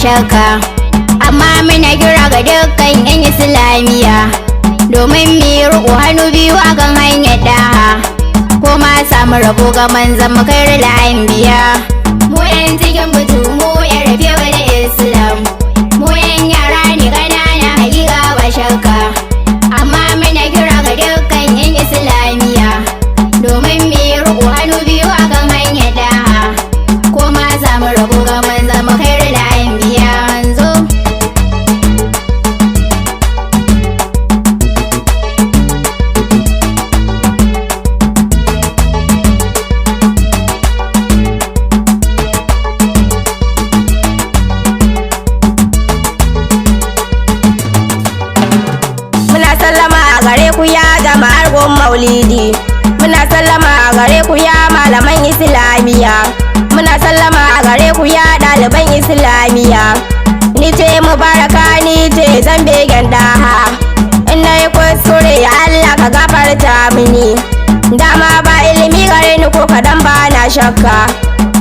shakka. Amma muna kira ga dukkan 'yan Islamiyya domin mu yi riƙo hannu biyu akan hanyar daha, ko ma samu rabo ga manzon mu khairul anbiya. Mu 'yan cikin butu mu 'yan rabewa da Islam, mu 'yan yara ne ƙanana hakika ba shakka. Amma muna kira ga dukkan 'yan Islamiyya domin mu yi riƙo hannu biyu akan hanyar daha, ko ma samu rabo ga manzon mu khairul anbiya. Gare ku ya jama'ar gon maulidi, muna sallama a gare ku ya malaman Islamiyya, muna sallama a gare ku ya ɗaliban Islamiyya. Ni ce Mubaraka, ni ce zan begen daha, in na yi kuskure ya Allah ka gafarta mini. Dama ba ilimi gare ni ko kadan ba na shakka,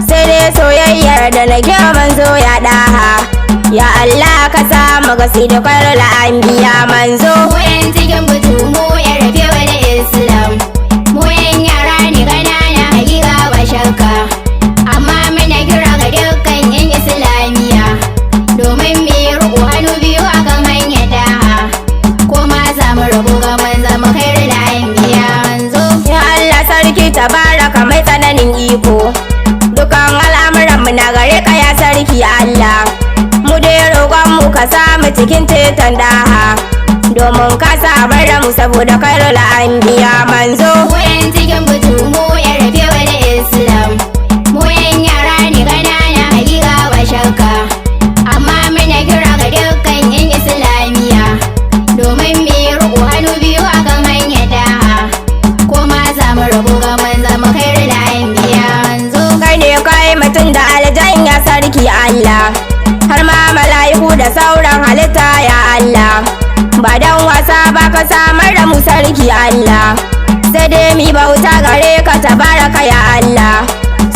sai dai soyayyar da na ke manzo ya daha. Ya Allah ka samu gasi da khairul anbiya manzo. Mu 'yan cikin butu mu 'yan rabewa da Islam, mu 'yan yara ne ƙanana hakika ba shakka. Amma muna kira ga dukkan 'yan Islamiyya domin mu yi riƙo hannu biyu akan hanyar daha, ko ma samu rabo ga manzon mu khairul anbiya manzo. Ya Allah sarki tabaraka mai tsananin iko, dukan al'amuran mu na gare ka ya sarki Allah. Mu dai roƙon mu ka samu cikin tetan daha, domin ka samar da mu saboda khairul anbiya manzo. Mu 'yan cikin butu mu 'yan rabewa da Islam, mu 'yan yara ne ƙanana hakika ba shakka. Amma muna kira ga dukkan 'yan Islamiyya domin mu yi riƙo hannu biyu akan hanyar daha, ko ma samu rabo ga manzon mu khairul anbiya manzo. Kai ne kai mutum da aljan ya sarki Allah, har ma mala'iku da sauran halitta ya Allah. Ba dan wasa ba ka samar da mu sarki Allah, sai dai mi bauta gare ka tabaraka ya Allah.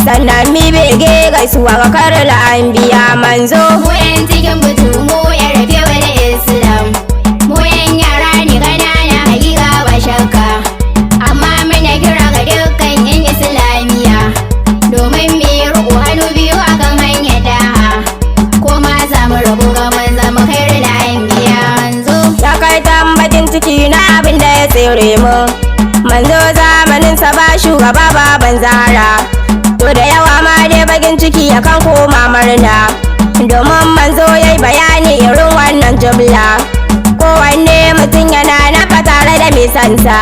Sannan mi bege gaisuwa ga khairul anbiya manzo. Mu 'yan cikin butu mu 'yan rabewa da Islam, mu 'yan yara ne ƙanana hakika ba shakka. Amma muna kira ga dukkan 'yan Islamiyya domin mu yi riƙo hannu biyu akan hanyar daha, ko ma samu rabo ga manzon mu khairul anbiya manzo. Ya kai tambacin ciki na abin da ya tsere mu, manzo zamanin sa ba shugaba baban Zahra. To da yawa ma dai bakin ciki akan koma murna, domin manzo yayi bayani irin wannan jumla. Kowanne mutum yana nafa tare da mai sansa,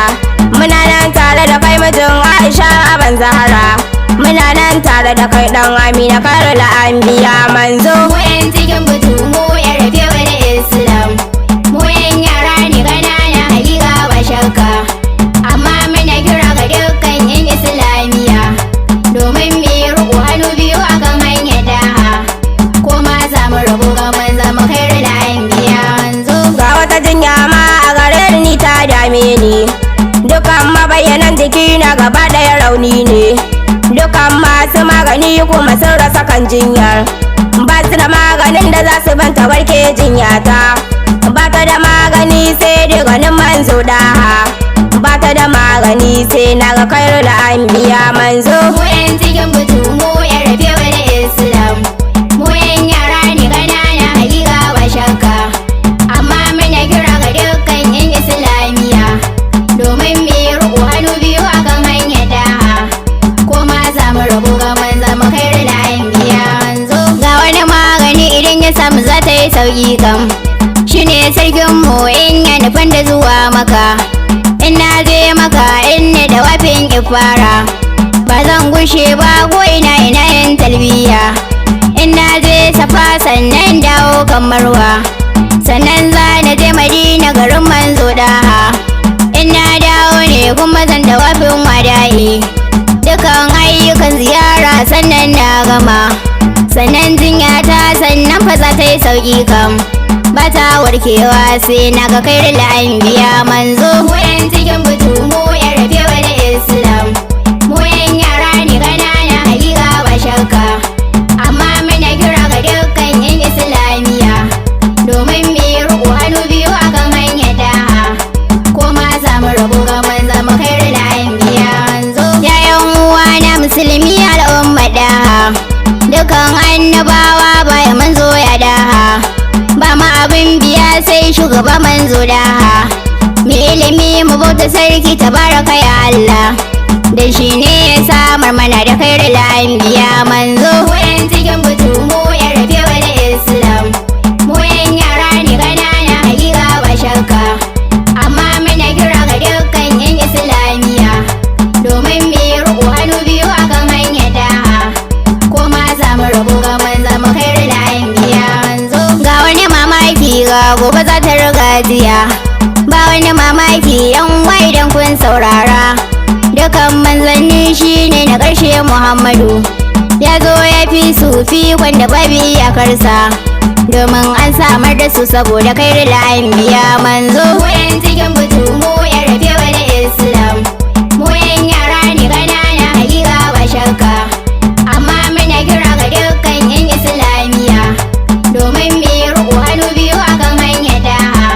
muna nan tare da kai mijin Aisha aban Zahra, muna nan tare da kai dan Amina khairul anbiya manzo. Mu 'yan cikin butu mu 'yan rabewa da Islam, mu 'yan yara ne ƙanana hakika ba shakka. Amma muna kira ga dukkan 'yan Islamiyya domin mu yi riƙo hannu biyu akan hanyar daha, ko ma samu rabo ga manzon mu khairul anbiya manzo. Ga wata jinya ma a gare ni ta dame ni, dukan mabayyanan jiki na gaba ɗaya rauni ne, dukan masu magani kuma sun rasa kan jinyar. Ba su da maganin da za su banta warke jinyata, ba ta da magani sai dai ganin manzo daha, ba ta da magani sai na ga khairul anbiya manzo. Mu 'yan cikin butu mu 'yan rabewa da Islam, mu 'yan yara ne ƙanana hakika ba shakka. Amma muna kira ga dukkan 'yan Islamiyya domin mu yi riƙo hannu biyu akan hanyar daha, ko ma samu rabo ga manzon mu khairul anbiya manzo. Ga wani magani idan ya samu za ta yi sauki kam, shine sarkin mu in ya nufin da zuwa maka. In na je maka in ne da wafin ifara, ba zan gushe ba ko ina yin talbiya. In na je Safa sannan dawo kan Marwa, sannan za na je Madina garin manzo daha. In na dawo ne kuma zan da wafin wada'i, dukan ayyukan ziyara sannan na gama. Sannan jinya ta sannan fa za ta yi sauki kam, ba ta warkewa sai na ga khairul anbiya manzo. Mu 'yan cikin butu mu 'yan rabewa da Islam, mu 'yan yara ne ƙanana hakika ba shakka. Amma muna kira ga dukkan 'yan Islam abin biya sai shugaba manzo daha. Mai ilimi mu bauta sarki tabaraka ya Allah. Da shi ne ya samar mana da khairul anbiya manzo. Wayan cikin butu mu ya rabe wa da Islam. Mu yan yara ne ganana hakika ba shakka. Amma muna kira ga dukkan yan Islamiya. Domin mu yi riƙo hannu biyu akan hanyar daha. Ko ma za mu rabu ga manzo mu khairul anbiya manzo. Ga wani mamaki ga gobe za ta riga jiya. Ba wani mamaki yan wai dan kun saurara. Dukan manzanni shine na ƙarshe Muhammadu. Ya zo ya fi sufi wanda babu iyakarsa. Domin an samar da su saboda khairul anbiya manzo. Wayan cikin butu mu ya rabe wa da Islam. Mu yan yara ne ganana hakika ba shakka. Amma muna kira ga dukkan yan Islamiya. Domin mu yi riƙo hannu biyu akan hanyar daha.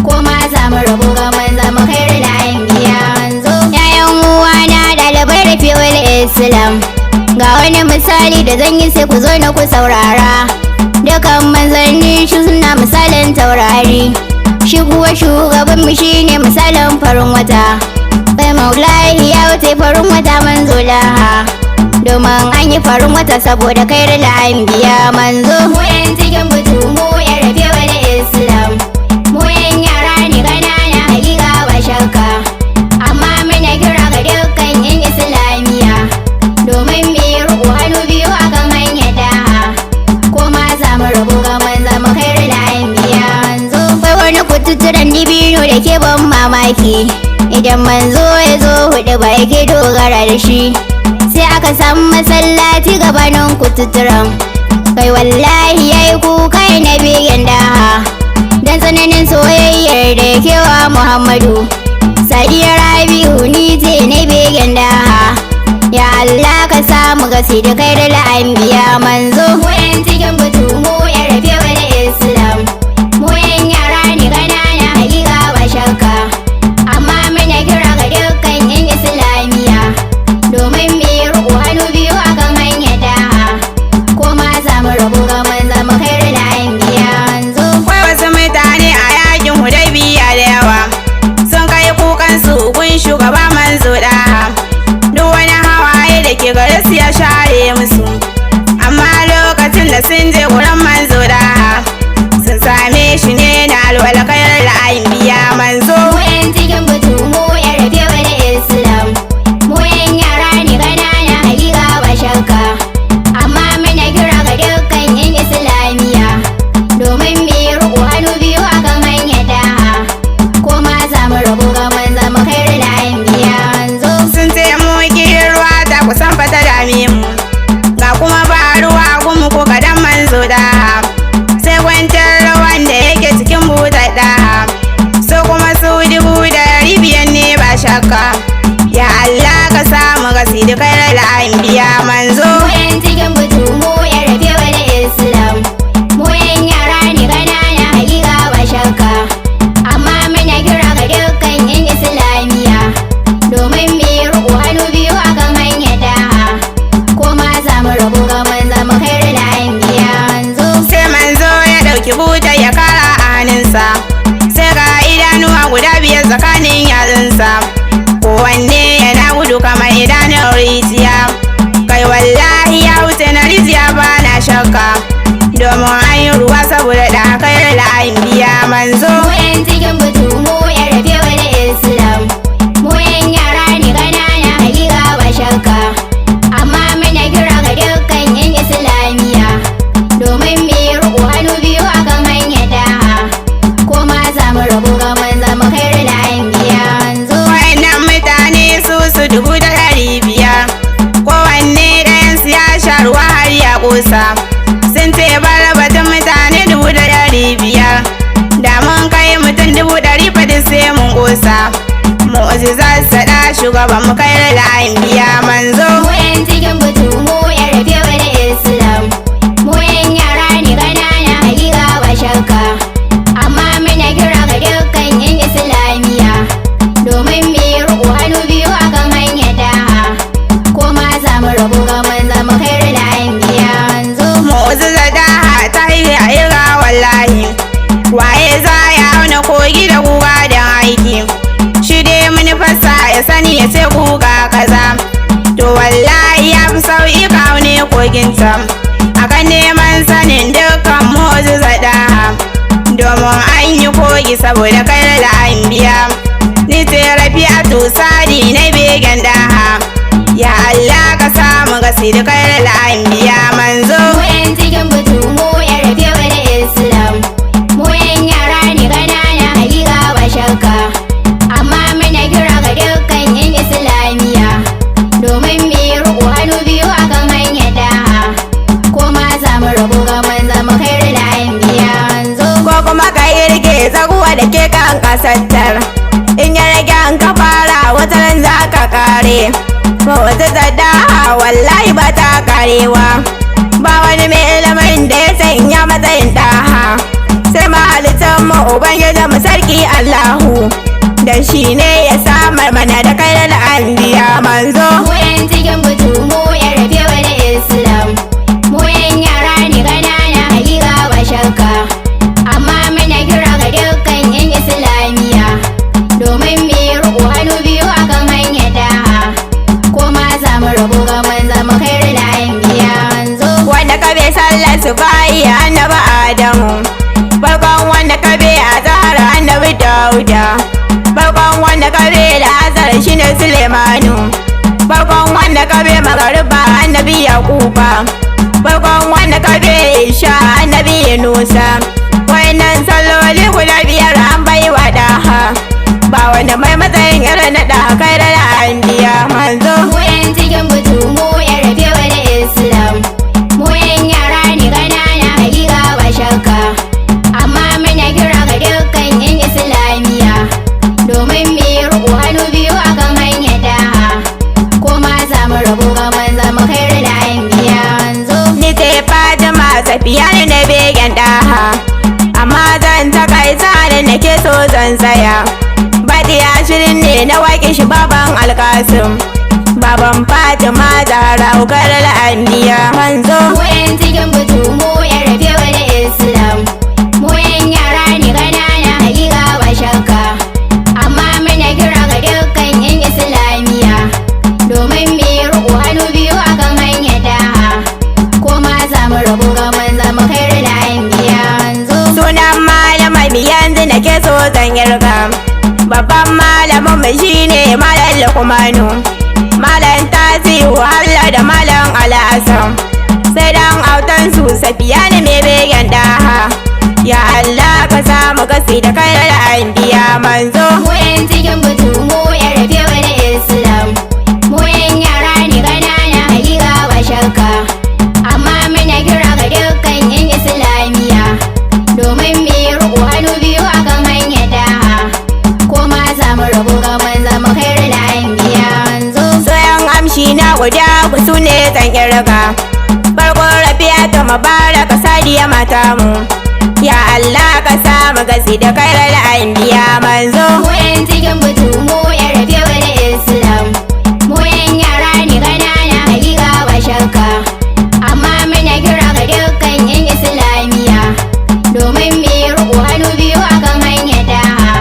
Ko ma za mu rabu ga manzo mu khairul anbiya manzo. Yayan uwana ɗalibai da fiwil Islam. Ga wani misali da zan yi sai ku zo na ku saurara. Dukan manzanni shi suna misalin taurari. Shi kuwa shugaban mu shine misalin farin wata. Bai maulahi ya wuce farin wata manzo laha. Domin an yi farin wata saboda khairul anbiya manzo. Mu yan cikin butu mu ya rabe wa da Islam. Mu yan yara ne ganana hakika ba shakka. Amma muna kira ga dukkan yan Islamiya. Domin mu yi riƙo hannu biyu akan hanyar daha. Ko ma za mu rabu ga manzo mu khairul anbiya manzo. Akwai wani kututturen dibino da ke ban mamaki. Idan manzo ya zo hudu ba yake dogara da shi. Sai aka samu masallaci gabanin kututturen. Kai wallahi yayi kuka na begen daha. Dan tsananin soyayyar da yake wa Muhammadu. Sadiya Rabi'u ni ce na begen daha. Ya Allah ka samu gasi da khairul anbiya manzo. Mu yan cikin butu mu ya rabe wa da Islam. Mu yan yara ne ganana hakika ba shakka. Amma muna kira ga dukkan yan Islamiya. Domin mu yi riƙo hannu biyu akan hanyar daha. Ko ma za mu rabu ga manzo mu khairul anbiya manzo. Akwai wasu mutane a yakin Hudaybiya da yawa. Sun kai kukan su gun shugaba manzo daha. Duk wani hawaye da ke gare su ya share musu. Amma lokacin da sun je gurin manzo daha. Sun same shi ne na alwala khairul anbiya manzo. Mu yan cikin butu mu ya rabe wa da Islam. Mu yan yara ne ganana hakika ba shakka. Amma muna kira ga dukkan yan Islamiya. Domin mu yi riƙo hannu biyu akan hanyar daha. Ko ma za mu rabu ga manzo mu khairul anbiya manzo. Sun ce mu kirin ruwa ta kusan fata dame mu. Ga kuma ba ruwa gumu ko kadan manzo daha. Sai kwantar rawan da yake cikin butar daha. So kuma su 500 ne ba shakka. Ya Allah ka samu gasi da khairul anbiya manzo. Mu yan cikin butu mu ya rabe wa da Islam. Mu yan yara ne ganana hakika ba shakka. Amma muna kira ga dukkan yan Islamiya. Domin mu yi riƙo hannu biyu akan hanyar daha. Ko ma za mu rabu ga manzo mu khairul anbiya manzo. Sai manzo ya dauki butar ya kara a hannunsa. Sai ga idanuwa guda 5 tsakanin yatsunsa. Kowanne yana gudu kamar idanun rijiya. Kai wallahi ya wuce na rijiya ba na shakka. Domin an yi ruwa saboda da khairul anbiya manzo. Mu yan cikin butu mu ya rabe wa da Islam. Mu yan yara ne ganana hakika ba shakka. Amma muna kira ga dukkan yan Islamiya. Domin mu yi riƙo hannu biyu akan hanyar daha. Ko ma za mu rabu ga manzo mu khairul anbiya manzo. Wayannan mutane su 500. Kowanne ɗayansu ya sha ruwa har ya ƙosa. Sun ce bara batun mutane 500. Da mun kai mutum 100 fadin sai mun ƙosa. Mu'jizar sada shugaban mu khairul anbiya manzo. Mu yan cikin butu mu ya rabe wa da Islam. Mu yan yara ne ganana hakika ba shakka. Amma muna kira ga dukkan yan Islamiya. Domin mu yi riƙo hannu biyu akan hanyar daha. Ko ma za mu rabu ga manzo mu khairul anbiya manzo. Mu'jizar daha ta yi a wallahi. waye za ya auna kogi da guga da aiki, shi dai manufarsa ya sani ya ce guga kaza, to wallahi ya fi sauƙi ka aune koginta akan neman sanin dukkan mu'jiza daha, domin an yi kogi saboda kai da an biya. Ni ce Rafi'atu Sadi na begen daha, ya Allah ka samu gasi da kai da an biya manzo. Mu yan cikin butu mu yan rafe wani Islam, mu yan yara ne ƙanana hakika ba shakka, amma muna kira ga dukkan yan Islamiyya domin mu yi riƙo hannu biyu akan hanyar daha, ko ma za mu rabu ga manza mu kai da an biya manzo. Ko kuma ka yi rike zaguwa da ke kan kasattar, in ya rage an ka fara wata ran za ka kare. Ko wata tsada wallahi ba ta karewa, ba wani mai ilimin da ya sanya matsayin daha, sai mahaliccin mu ubangiji mu sarki Allahu, dan shi ne ya samar mana da kai da anbiya manzo. Mu yan cikin butu mu yan rafe wani Islam, mu yan yara ne ƙanana hakika ba shakka, amma muna kira ga dukkan yan Islamiyya domin mu yi riƙo hannu biyu akan hanyar daha, ko ma za mu rabu ga manza mu kai da an biya manzo. Wanda ka bai sallar su bayi annabi Adamu, farkon wanda ka bai azhar annabi Dauda, farkon wanda ka bai Lazar shine Sulemanu, farkon wanda ka bai magariba annabi Yakuba, farkon wanda ka bai Isha annabi Yunusa. Wayannan salloli guda biyar an bai wa daha, ba wanda mai matsayin irin na daha kai da anbiya manzo. Mu yan cikin butu mu yan rafe wani Islam, mu yan yara ne ƙanana hakika ba shakka, amma muna kira ga dukkan yan Islamiyya domin mu yi riƙo hannu biyu akan hanyar daha, ko ma za mu rabu ga manza mu kai da an biya manzo. Ni ce Fatima Safiya ne na begen daha, amma zan takaita da nake so zan tsaya. Baɗi ashirin ne na waƙe shi baban Alkasim, baban Fatima Zahra ukar anbiya manzo. Mu yan cikin butu mu yan rafe wani Islam, mu yan yara ne ƙanana hakika ba shakka, amma muna kira ga dukkan yan Islamiyya domin mu yi riƙo hannu biyu akan hanyar daha, ko ma za mu rabu ga manza mu kai da an biya manzo. Sunan malamai mi yanzu nake so zan yarga, babban malamin mu shine Malam Lukmanu, Malam Tasiu Allah da Malam Alhassan, sai dan autan su Safiya ne mai begen daha, ya Allah ka samu gasi da kai da anbiya manzo. Mu yan cikin butu mu yan rafe wani Islam, mu yan yara ne ƙanana hakika ba shakka, amma muna kira ga dukkan yan Islamiyya domin mu yi riƙo hannu biyu akan hanyar daha, ko ma za mu rabu ga manza mu kai da an biya manzo. Soyan amshi na guda ku su ne zan kirga, farkon Rafi'atu Mubaraka Sadiya mata mu, ya Allah ka samu gasi da kai da anbiya manzo. Mu yan cikin butu mu yan rafe wani Islam, mu yan yara ne ƙanana hakika ba shakka, amma muna kira ga dukkan yan Islamiyya domin mu yi riƙo hannu biyu akan hanyar daha,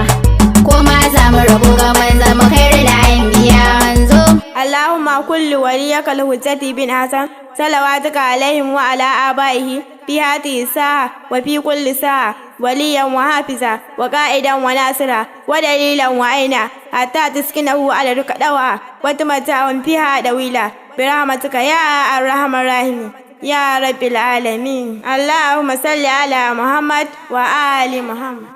ko ma za mu rabu ga manza mu kai da an biya manzo. Allahumma kullu waliyaka al-hujjati bin Hasan, salawatuka alaihim wa ala abaihi fi hati sa'a wa fi kulli sa'a, waliyan wa hafiza wa qa'idan wa nasira wa dalilan wa aina, hatta tuskinahu ala rukadawa wa tumata'un fiha dawila bi rahmatika ya arhamar rahim ya rabbil alamin. Allahumma salli ala Muhammad wa ali Muhammad.